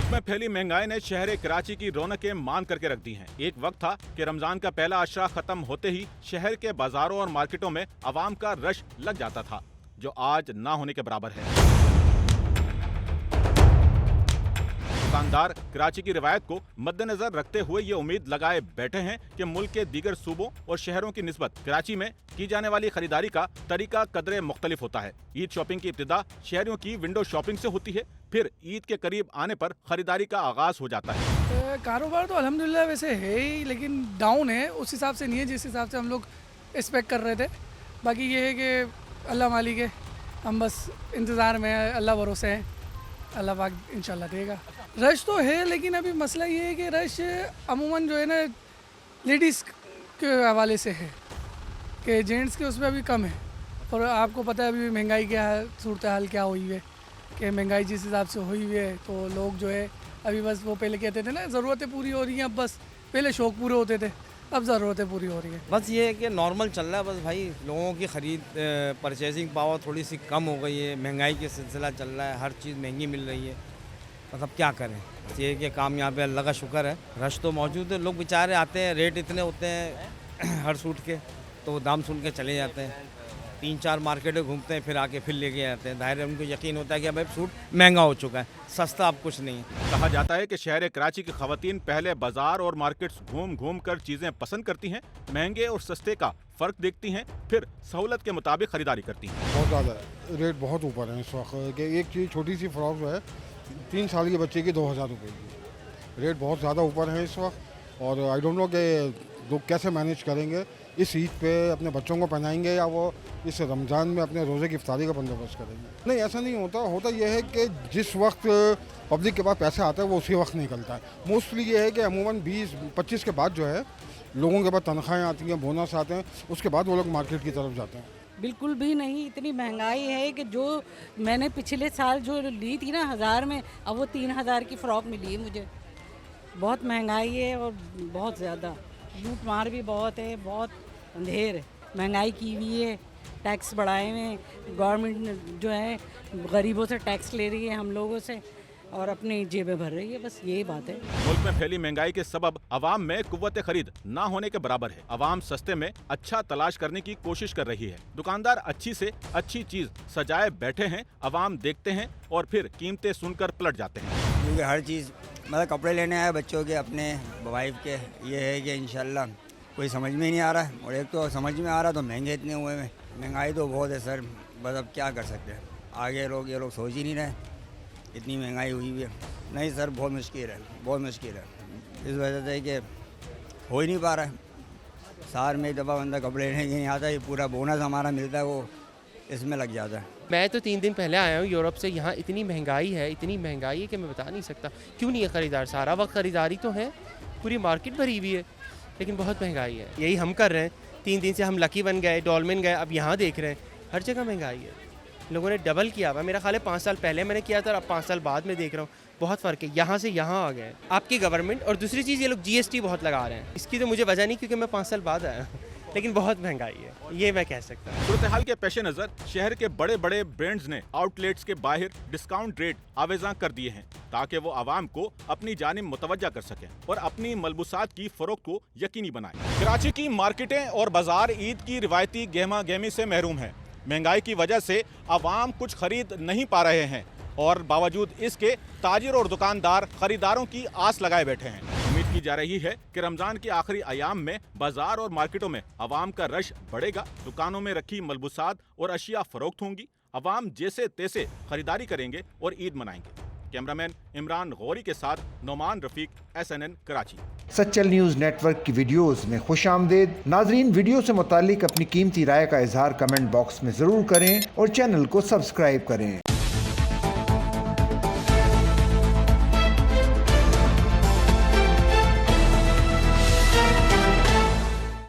मुल्क में फैली महंगाई ने शहर कराची की रौनकें मान करके रख दी हैं। एक वक्त था कि रमजान का पहला अशरा खत्म होते ही शहर के बाजारों और मार्केटों में आवाम का रश लग जाता था, जो आज ना होने के बराबर है। दुकानदार कराची की रिवायत को मद्देनजर रखते हुए ये उम्मीद लगाए बैठे हैं कि मुल्क के दीगर सूबों और शहरों की निस्बत कराची में की जाने वाली खरीदारी का तरीका कदरे मुख्तलिफ होता है। ईद शॉपिंग की इब्तिदा शहरियों की विंडो शॉपिंग से होती है, फिर ईद के करीब आने पर खरीदारी का आगाज हो जाता है। कारोबार तो अल्हम्दुलिल्लाह वैसे है ही, लेकिन डाउन है, उस हिसाब से नहीं है जिस हिसाब से हम लोग एक्सपेक्ट कर रहे थे। बाकी ये है कि अल्लाह मालिक है, हम बस इंतज़ार में है, अल्लाह भरोसे हैं, अल्लाह पाक इंशाल्लाह देगा। रश तो है, लेकिन अभी मसला ये है कि रश अमूमन जो है ना लेडीज़ के हवाले से है कि जेंट्स के उसमें अभी कम है। और आपको पता है अभी महंगाई क्या सूरत हाल क्या हुई है कि महंगाई जिस हिसाब से हुई हुई है, तो लोग जो है अभी बस वो पहले कहते थे ना ज़रूरतें पूरी हो रही हैं, अब बस पहले शौक़ पूरे होते थे, अब ज़रूरतें पूरी हो रही हैं। बस ये है कि नॉर्मल चल रहा है। बस भाई लोगों की ख़रीद परचेजिंग पावर थोड़ी सी कम हो गई है, महंगाई का सिलसिला चल रहा है, हर चीज़ महंगी मिल रही है। मतलब क्या करें, ये है कि काम यहाँ पे अल्लाह का शुक्र है, रश तो मौजूद है। लोग बेचारे आते हैं, रेट इतने होते हैं हर सूट के, तो वो दाम सुन के चले जाते हैं। 3-4 मार्केटें घूमते हैं, फिर आके फिर लेके जाते हैं। जाहिर है उनको यकीन होता है कि अब सूट महंगा हो चुका है, सस्ता अब कुछ नहीं है। कहा जाता है कि शहर कराची की खवातीन पहले बाजार और मार्केट्स घूम घूम कर चीजें पसंद करती हैं, महंगे और सस्ते का फर्क देखती हैं, फिर सहूलत के मुताबिक खरीदारी करती हैं। बहुत ज़्यादा रेट बहुत ऊपर है इस वक्त कि एक चीज़ छोटी सी फ्रॉक जो है 3 साल के बच्चे की 2000 रुपये की, रेट बहुत ज़्यादा ऊपर है इस वक्त। और आई डोंट नो कि लोग कैसे मैनेज करेंगे, इस ईद पे अपने बच्चों को पहनाएंगे या वो इस रमज़ान में अपने रोज़े की इफ्तारी का बंदोबस्त करेंगे। नहीं, ऐसा नहीं होता। होता यह है कि जिस वक्त पब्लिक के पास पैसा आता है वो उसी वक्त निकलता है। मोस्टली ये है कि अमूमन 20-25 के बाद जो है लोगों के पास तनख्वाहें आती हैं, बोनस आते हैं, उसके बाद वो लोग मार्केट की तरफ जाते हैं। बिल्कुल भी नहीं, इतनी महंगाई है कि जो मैंने पिछले साल जो ली थी ना 1000 में, अब वो 3000 की फ़्रॉक मिली है मुझे। बहुत महंगाई है और बहुत ज़्यादा लूट मार भी बहुत है, बहुत अंधेर महंगाई की हुई है। टैक्स बढ़ाए हुए, गवर्नमेंट जो है गरीबों से टैक्स ले रही है, हम लोगों से, और अपनी जेबें भर रही है, बस यही बात है। मुल्क में फैली महंगाई के सबब अवाम में कुव्वत खरीद ना होने के बराबर है। अवाम सस्ते में अच्छा तलाश करने की कोशिश कर रही है। दुकानदार अच्छी से अच्छी चीज सजाए बैठे हैं, अवाम देखते हैं और फिर कीमतें सुनकर पलट जाते हैं। क्योंकि हर चीज़ मतलब कपड़े लेने आए बच्चों के, अपने वाइफ के, ये है कि इंशाल्लाह कोई समझ में ही नहीं आ रहा है। और एक तो समझ में आ रहा तो महंगे इतने हुए हैं, महंगाई तो बहुत है सर। बस अब क्या कर सकते हैं, आगे ये लोग सोच ही नहीं रहे, इतनी महंगाई हुई हुई है। नहीं सर, बहुत मुश्किल है, बहुत मुश्किल है। इस वजह से कि हो ही नहीं पा रहा है। साल में एक दफ़ा बंदा कपड़े लेने नहीं आता, ये पूरा बोनस हमारा मिलता है वो इसमें लग जाता है। मैं तो 3 दिन पहले आया हूँ यूरोप से। यहाँ इतनी महंगाई है, इतनी महंगाई है कि मैं बता नहीं सकता। क्यों नहीं है ख़रीदार, सारा वक्त ख़रीदारी तो है, पूरी मार्केट भरी हुई है, लेकिन बहुत महंगाई है। यही हम कर रहे हैं। 3 दिन से हम लकी बन गए, डॉलमेन गए, अब यहाँ देख रहे हैं हर जगह महंगाई है। लोगों ने डबल किया हुआ। मेरा ख्याल है 5 साल पहले मैंने किया था और अब 5 साल बाद में देख रहा हूँ, बहुत फ़र्क है। यहाँ से यहाँ आ गए आपकी गवर्नमेंट। और दूसरी चीज़, ये लोग GST बहुत लगा रहे हैं। इसकी तो मुझे वजह नहीं, क्योंकि मैं 5 साल बाद आया हूँ, लेकिन बहुत महंगाई है, ये मैं कह सकता हूँ। सूरत हाल के पेश नज़र शहर के बड़े बड़े ब्रांड्स ने आउटलेट्स के बाहर डिस्काउंट रेट आवेज़ा कर दिए हैं, ताकि वो आवाम को अपनी जानिब मुतवज्जा कर सकें और अपनी मलबूसात की फरोख्त को यकीनी बनाएं। कराची की मार्केटें और बाजार ईद की रिवायती गहमा गहमी से महरूम है। महंगाई की वजह से आवाम कुछ खरीद नहीं पा रहे हैं और बावजूद इसके ताजिर और दुकानदार खरीदारों की आस लगाए बैठे हैं। उम्मीद की जा रही है कि रमजान के आखिरी अयाम में बाजार और मार्केटों में आवाम का रश बढ़ेगा, दुकानों में रखी मलबूसात और अशिया फरोख्त होंगी, आवाम जैसे तैसे खरीदारी करेंगे और ईद मनाएंगे। कैमरामैन इमरान गौरी के साथ Noman Rafiq, SNN Karachi. Sachal news network की वीडियोस में खुशामदीद। नाजरीन, वीडियो से मुतालिक अपनी कीमती राय का इजहार कमेंट बॉक्स में ज़रूर करें और चैनल को सब्सक्राइब करें।